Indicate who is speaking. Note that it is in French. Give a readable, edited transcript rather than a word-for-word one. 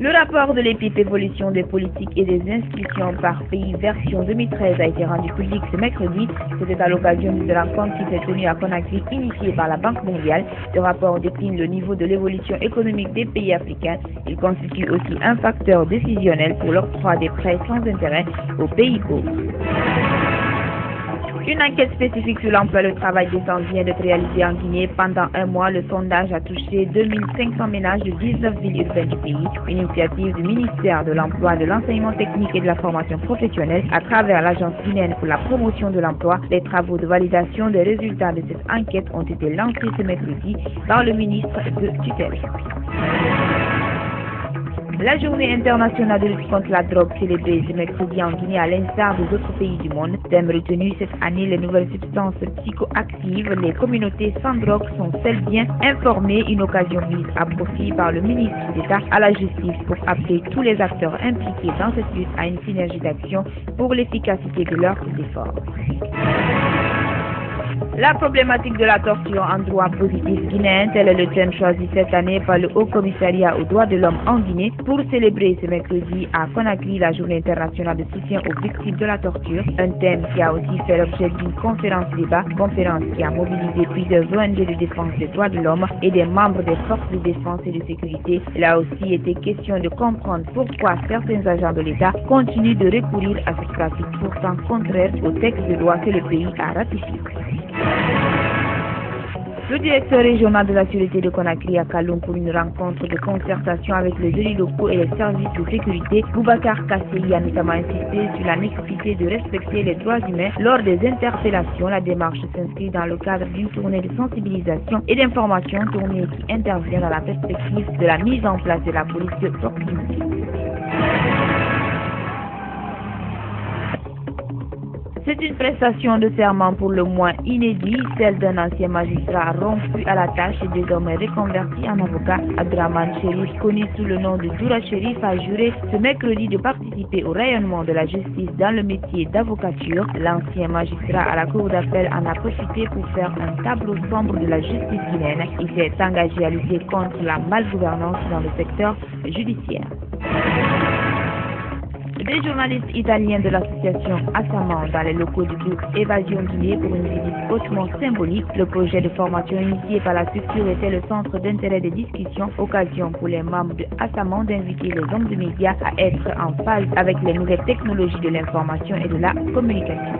Speaker 1: Le rapport de l'EPIP Évolution des politiques et des institutions par pays version 2013 a été rendu public ce mercredi. C'était à l'occasion d'une rencontre qui s'est tenue à Conakry initiée par la Banque mondiale. Ce rapport décline le niveau de l'évolution économique des pays africains. Il constitue aussi un facteur décisionnel pour l'octroi des prêts sans intérêt aux pays pauvres. Une enquête spécifique sur l'emploi et le travail décent vient d'être réalisée en Guinée. Pendant un mois, le sondage a touché 2500 ménages de 19 villes urbaines du pays. Une initiative du ministère de l'Emploi, de l'Enseignement technique et de la formation professionnelle à travers l'Agence guinéenne pour la promotion de l'emploi. Les travaux de validation des résultats de cette enquête ont été lancés ce mercredi par le ministre de tutelle. La journée internationale de lutte contre la drogue célébrée ce mercredi en Guinée à l'instar des autres pays du monde. Thème retenu cette année, les nouvelles substances psychoactives. Les communautés sans drogue sont-elles bien informées? Une occasion mise à profit par le ministre d'État à la justice pour appeler tous les acteurs impliqués dans cette lutte à une synergie d'action pour l'efficacité de leurs efforts. La problématique de la torture en droit positif guinéen, tel est le thème choisi cette année par le Haut Commissariat aux droits de l'homme en Guinée pour célébrer ce mercredi à Conakry la journée internationale de soutien aux victimes de la torture. Un thème qui a aussi fait l'objet d'une conférence-débat, conférence qui a mobilisé plusieurs ONG de défense des droits de l'homme et des membres des forces de défense et de sécurité. Il a aussi été question de comprendre pourquoi certains agents de l'État continuent de recourir à cette pratique pourtant contraire au texte de loi que le pays a ratifié. Le directeur régional de la sûreté de Conakry à Kaloum pour une rencontre de concertation avec les élus locaux et les services de sécurité, Boubacar Kasséi a notamment insisté sur la nécessité de respecter les droits humains lors des interpellations. La démarche s'inscrit dans le cadre d'une tournée de sensibilisation et d'information, tournée qui intervient dans la perspective de la mise en place de la police de proximité. C'est une prestation de serment pour le moins inédit, celle d'un ancien magistrat rompu à la tâche et désormais reconverti en avocat. Abdraman Chérif, connu sous le nom de Doura Chérif, a juré ce mercredi de participer au rayonnement de la justice dans le métier d'avocature. L'ancien magistrat à la cour d'appel en a profité pour faire un tableau sombre de la justice guinéenne. Il s'est engagé à lutter contre la malgouvernance dans le secteur judiciaire. Des journalistes italiens de l'association Asaman dans les locaux du groupe Évasion Guinée pour une visite hautement symbolique. Le projet de formation initié par la structure était le centre d'intérêt des discussions, occasion pour les membres de Asaman d'inviter les hommes de médias à être en phase avec les nouvelles technologies de l'information et de la communication.